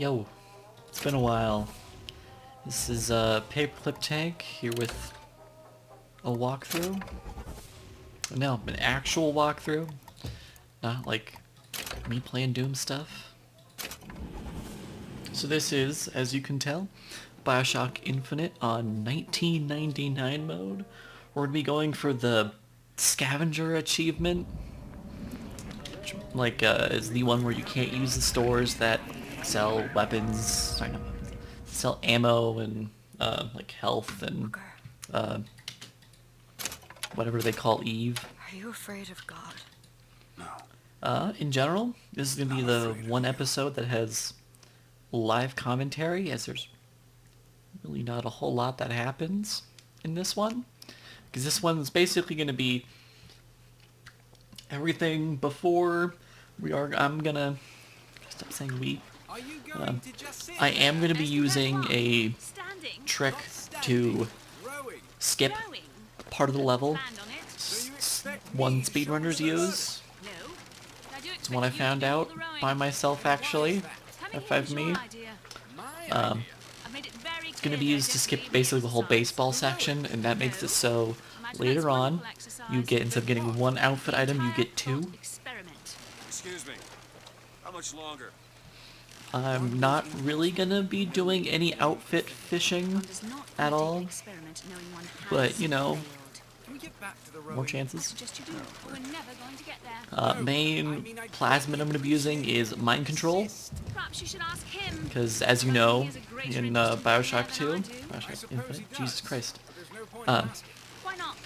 Yo, it's been a while. This is Paperclip Tank here with a walkthrough. No, an actual walkthrough. Not like me playing Doom stuff. So this is, as you can tell, Bioshock Infinite on 1999 mode. We're gonna be going for the Scavenger achievement. Like, is the one where you can't use the stores that sell weapons, sorry, not weapons, sell ammo and, like health and, whatever they call Eve. Are you afraid of God? No. In general, this is gonna be Not the afraid of one you. episode that has live commentary, as there's really not a whole lot that happens in this one. Because this one's basically gonna be everything before I'm gonna stop saying we. Are you going to just sit I am there? gonna be using a Standing, trick Not to standing, rowing? skip rowing, part of the level. land on it. Do you expect One me to show speedrunners you the road? use. No. I do It's one I expect you to found do all out the rowing. by myself actually. Coming F5 here was me. your idea. My Um, idea. I've made it very It's gonna clear be that used to don't skip leave me basically the whole exercise. baseball section, and that makes it so Imagine later that's on wonderful exercise. you get, instead of getting one outfit item, you get two. Thought experiment. Excuse me. How much longer? I'm not really gonna be doing any outfit fishing One does not at undertake all, an experiment knowing one has but you know, failed. Can we get back to the rowing? more I chances. suggest you do. We're never going to get there. Main plasmid I'm gonna be using is mind control, Perhaps you should ask him. because as you know, in Bioshock 2, I Bioshock suppose Infinite, he does. Jesus Christ, But there's no point in asking. Why not?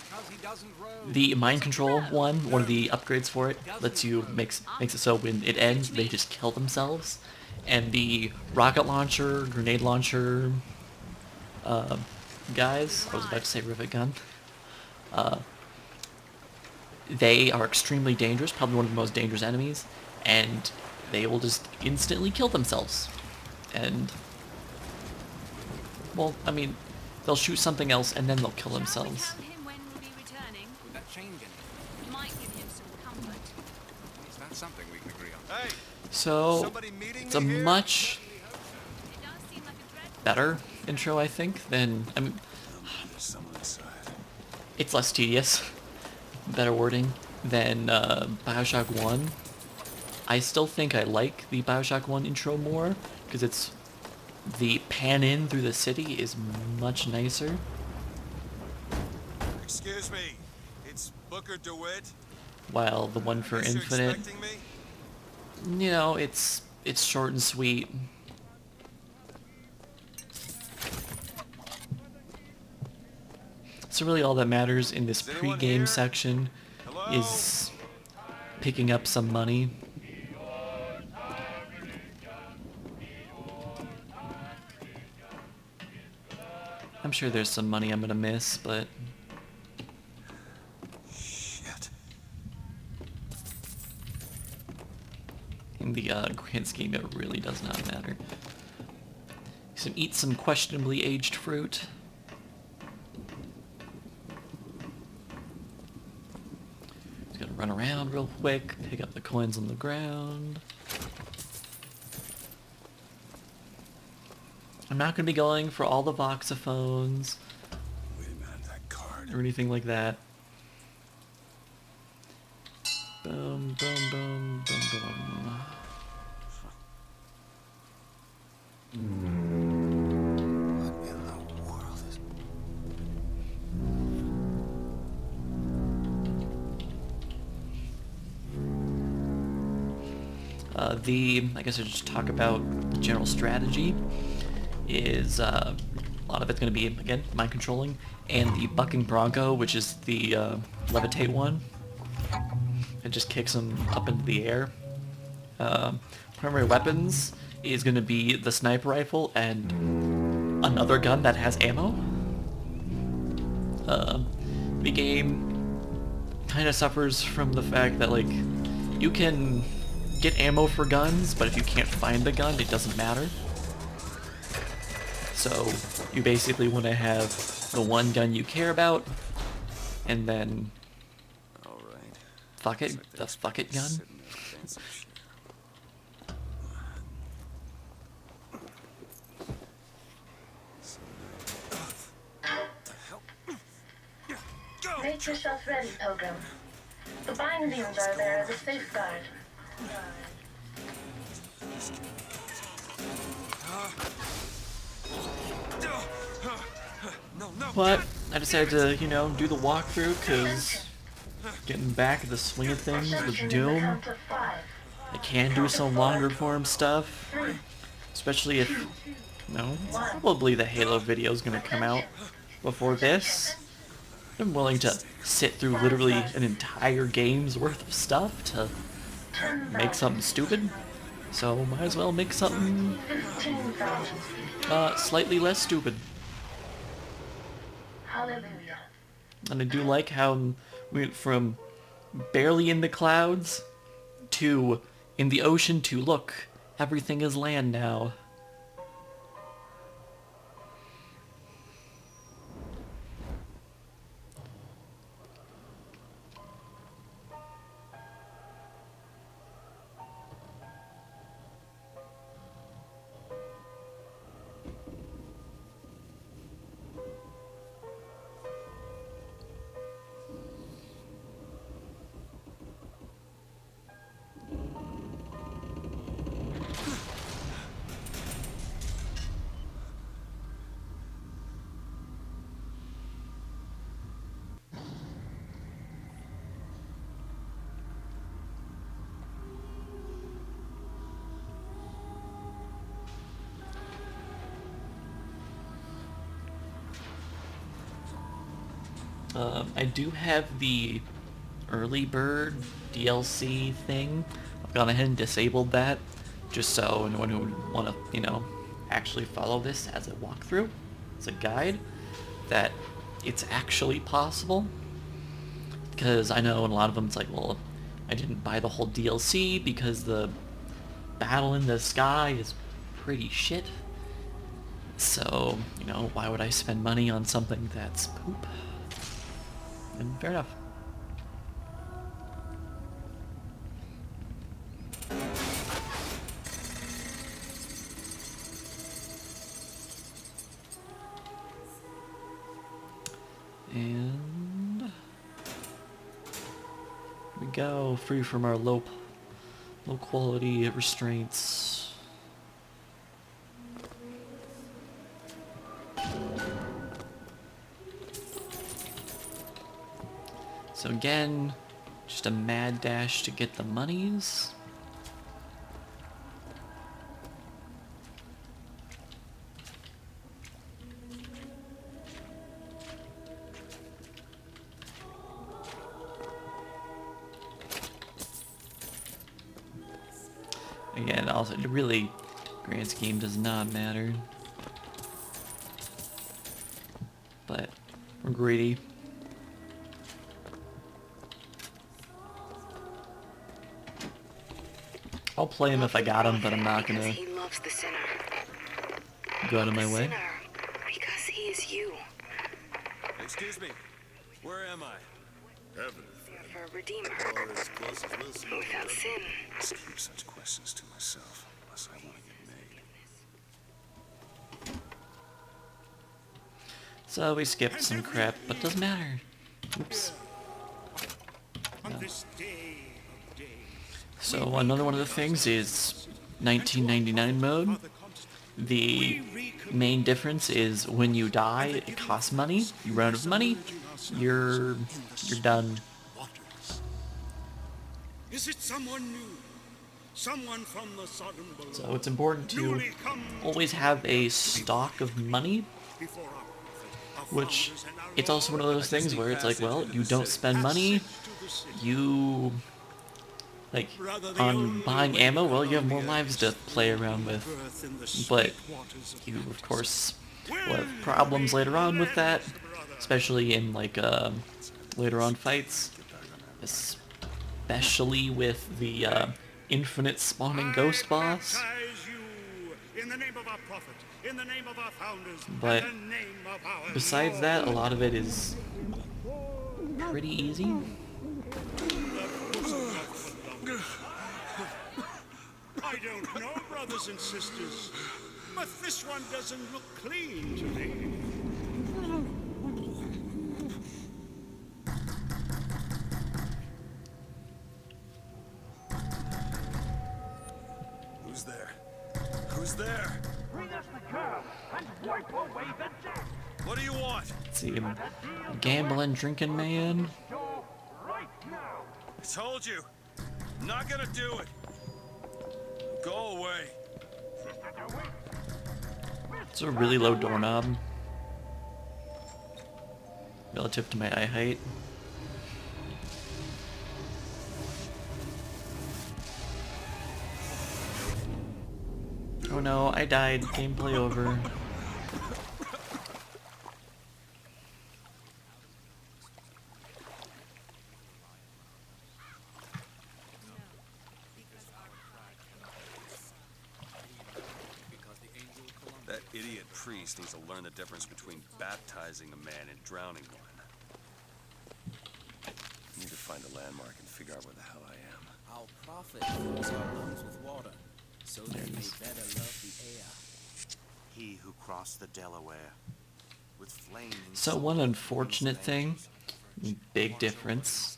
Because he doesn't row. the mind control one of the upgrades for it, lets you makes it so when it ends, they just kill themselves. And the rocket launcher, grenade launcher, guys, I was about to say rivet gun, they are extremely dangerous, probably one of the most dangerous enemies, and they will just instantly kill themselves. And, well, I mean, they'll shoot something else and then they'll kill Shall we themselves. tell him when we'll be returning? Would that change anything? It might give him some comfort. Is that something we can agree on? Hey, So, somebody meeting it's a me here? much It does seem like a dreadful better intro, I think, than, I mean, There's someone inside. it's less tedious, better wording, than Bioshock 1. I still think I like the Bioshock 1 intro more, because it's, the pan in through the city is much nicer. Excuse me. It's Booker DeWitt. While the one for Guess you're Infinite, expecting me? you know, it's short and sweet. So really all that matters in this Is anyone pre-game here? section Hello? is picking up some money. I'm sure there's some money I'm gonna miss, but Shit. in the grand scheme it really does not matter. So eat some questionably aged fruit. Just gonna run around real quick, pick up the coins on the ground. I'm not gonna be going for all the voxophones Wait a minute, that card. or anything like that. Boom, boom, boom, boom, boom. What in the world is... I guess I'll just talk about the general strategy. Is a lot of it's going to be, again, mind controlling, and the bucking bronco, which is the levitate one. It just kicks them up into the air. Primary weapons is going to be the sniper rifle and another gun that has ammo. The game kind of suffers from the fact that, like, you can get ammo for guns, but if you can't find the gun, it doesn't matter. So you basically want to have the one gun you care about, and then All right. fuck it, the fuck it gun. Sitting there saying some shit. Make yourself ready, Pilgrim. The bindings are there as a safeguard. But I decided to, you know, do the walkthrough because getting back at the swing of things with Doom, Count of 5. I can do some longer form stuff, especially if, you know, probably the Halo video is going to come out before this. I'm willing to sit through literally an entire game's worth of stuff to make something stupid, so might as well make something 15,000. slightly less stupid. Hallelujah. And I do like how we went from barely in the clouds to in the ocean to look, everything is land now. I do have the early bird DLC thing. I've gone ahead and disabled that, just so anyone who would want to, you know, actually follow this as a walkthrough, as a guide, that it's actually possible. Because I know in a lot of them it's like, well, I didn't buy the whole DLC because the battle in the sky is pretty shit. So, you know, why would I spend money on something that's poop? And fair enough. And here we go, free from our low quality restraints. So again, just a mad dash to get the monies. Again, also, it really, grand scheme does not matter. But we're greedy. I'll play him if I got him, but I'm not gonna he loves the sinner. go out of my way. Sinner, because he is you. Excuse me. Where am I? Heaven. For a redeemer. Or as close as we'll see. Without sin. Just keep such questions to myself, unless I want to get made. So we skipped some crap, but doesn't matter. Oops. On this day of days, So another one of the things is 1999 mode. The main difference is when you die, it costs money. You run out of money, you're done. waters. Is it someone new? Someone from the sodden below? So it's important to Newly come always have a stock of money, before our prophet, our which founders and our it's also one of Lord, those things where it's like, well, you don't spend money, to the city. you, like, on buying ammo, well, you have more lives to play around with. Birth in the But sweet waters of you, of course, will have problems later on with that, especially in, like, later on fights, especially with the, infinite spawning ghost boss. I baptize you in the name of our prophet, in the name of our founders, But in the name of our besides Lord. that, a lot of it is pretty easy. I don't know, brothers and sisters, but this one doesn't look clean to me. there? Who's there? Bring us the girl and wipe away the debt. What do you want? Let's see, gambling, drinking man. Right now. I told you. I'm not gonna do it. Go away. It's a really low doorknob relative to my eye height. Oh no, I died. Gameplay over. That idiot priest needs to learn the difference between baptizing a man and drowning one. I need to find a landmark and figure out where the hell I am. Our prophet fills our lungs with water, so that we may better love the air. He who crossed the Delaware with flaming. So one unfortunate thing, big difference,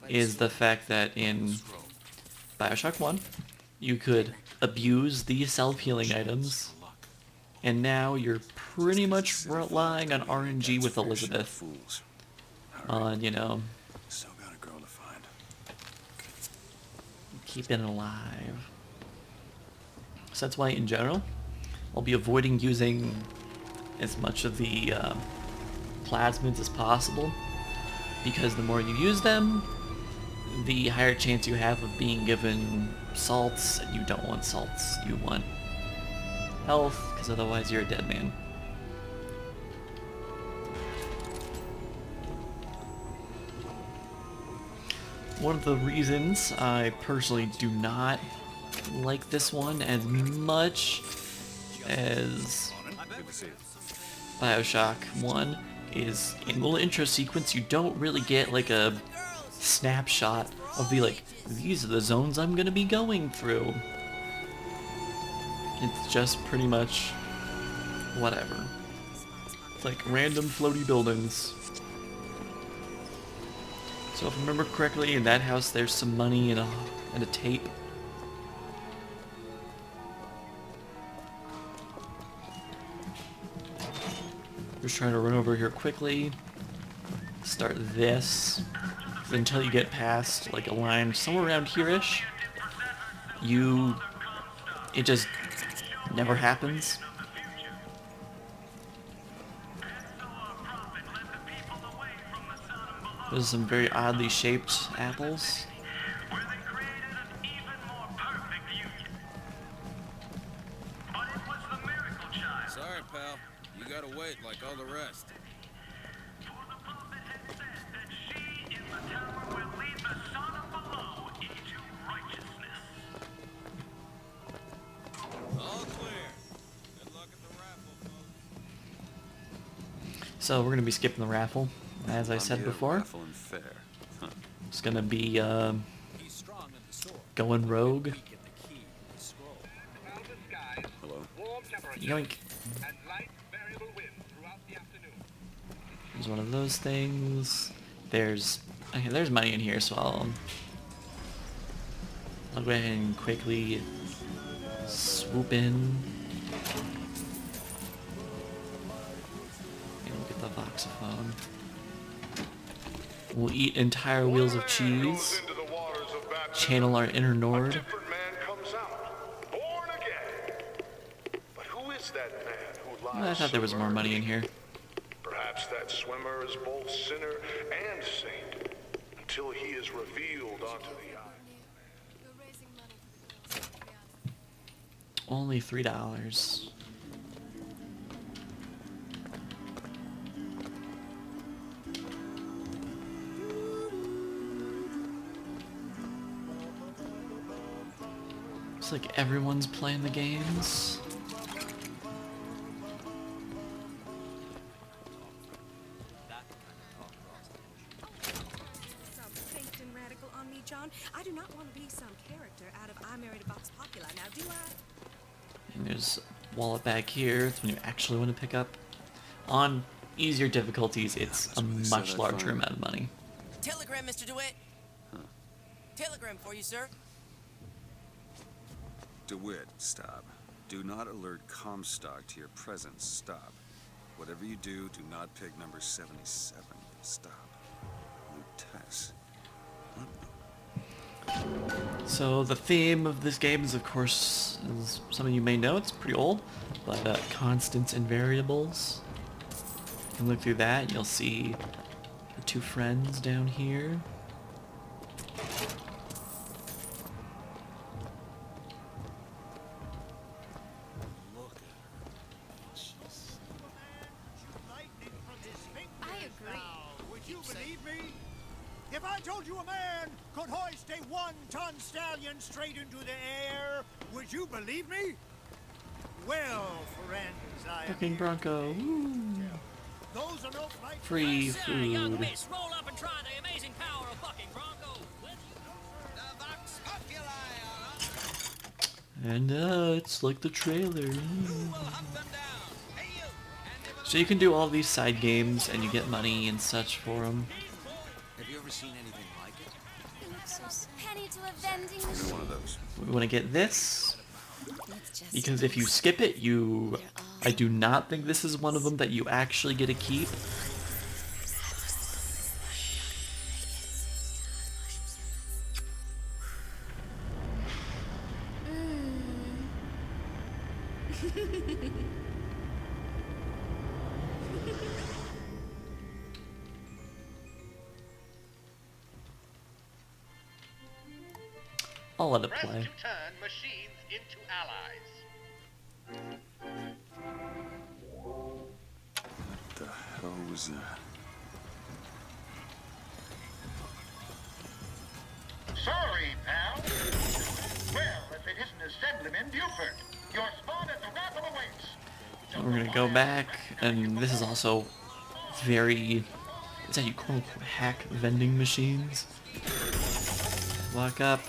is the fact that in Bioshock 1, you could abuse these self-healing items, and now you're pretty much relying on RNG with Elizabeth. Fools. On, you know, Still got a girl to find. keeping it alive. So that's why, in general, I'll be avoiding using as much of the plasmids as possible, because the more you use them, the higher chance you have of being given salts, and you don't want salts, you want health, because otherwise you're a dead man. One of the reasons I personally do not like this one as much as Good to see you. Bioshock 1 is in the little intro sequence you don't really get like a snapshot of the like, these are the zones I'm gonna be going through. It's just pretty much whatever. It's like random floaty buildings. So if I remember correctly, in that house there's some money and a tape. Just trying to run over here quickly. Start this. Until you get past like a line somewhere around here-ish. It just never happens. There's some very oddly shaped apples. Sorry, pal. You gotta wait like all the rest. All clear. Good luck at the raffle, folks. So we're gonna be skipping the raffle, as I said before. Raffle and fair. Huh. It's gonna be He's strong in the sword. going rogue. Get the key, the scroll. Hello. Yoink. There's one of those things. There's money in here, so I'll go ahead and quickly swoop in. And we'll get the voxophone. We'll eat entire wheels of cheese. Channel our inner Nord. Different man comes out, born again. But who is that man who lies? I thought there was more money in here. Perhaps that swimmer is both sinner and saint, until he is revealed onto the eye. Only $3. Looks like everyone's playing the games. Some faked and radical on me, John. I do not want to be some character out of I Married a Vox Populi, now do I? And there's a wallet back here. It's when you actually want to pick up. On easier difficulties, it's a much larger amount of money. Telegram, Mr. DeWitt. Telegram for you, sir. DeWitt, stop. Do not alert Comstock to your presence. Stop. Whatever you do, do not pick number 77. Stop. Lutess. So the theme of this game is, of course, as some of you may know, it's pretty old, but constants and variables. You can look through that and you'll see the two friends down here. I agree. Would you believe me? If I told you a man could hoist a 1-ton stallion straight into the air, would you believe me? Well, friends, I am Fucking Bronco. Woo. Those are no flight Free Sir, young food. miss, roll up and try the amazing power of bucking bronco. The Vox Populi, And it's like the trailer. who will hunt them down? Hey, you! And So you can do all these side games and you get money and such for them. Have you ever seen anything like it? Penny to a vending You're machine. one of those. We want to get this because if you skip it, I do not think this is one of them that you actually get to keep. I'll let it play. To turn machines into allies. What the hell was that? Sorry, pal. Well, if it isn't Assemblyman Buford, your spawn at the raffle awaits. We're gonna go back, and this is also very, is that you quote unquote hack vending machines? Walk up,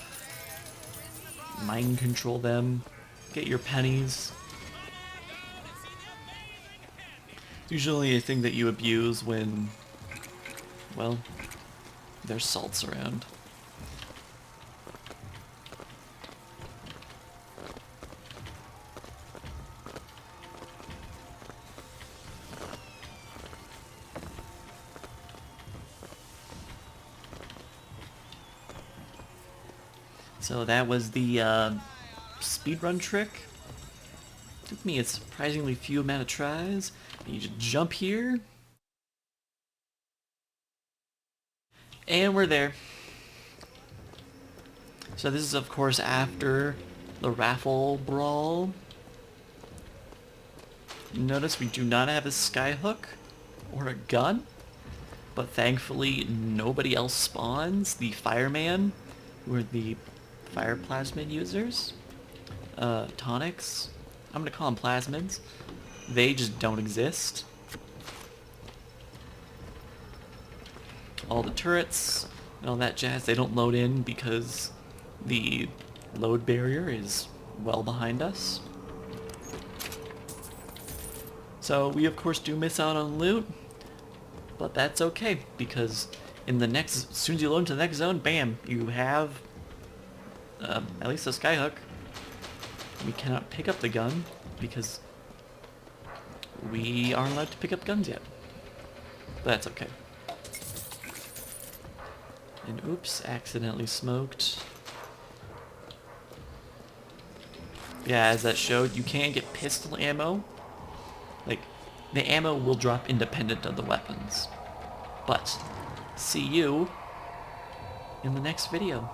mind control them, get your pennies. It's usually a thing that you abuse when, well, there's salts around. So that was the speedrun trick. Took me a surprisingly few amount of tries. You just jump here. And we're there. So this is of course after the raffle brawl. Notice we do not have a skyhook or a gun. But thankfully nobody else spawns. The fireman, who are the fire plasmid users, tonics, I'm gonna call them plasmids, they just don't exist. All the turrets and all that jazz, they don't load in because the load barrier is well behind us. So we of course do miss out on loot, but that's okay because in the next, as soon as you load into the next zone, bam, you have at least a skyhook. We cannot pick up the gun because we aren't allowed to pick up guns yet. But that's okay. And oops, accidentally smoked. Yeah, as that showed, you can get pistol ammo. Like, the ammo will drop independent of the weapons. But, see you in the next video.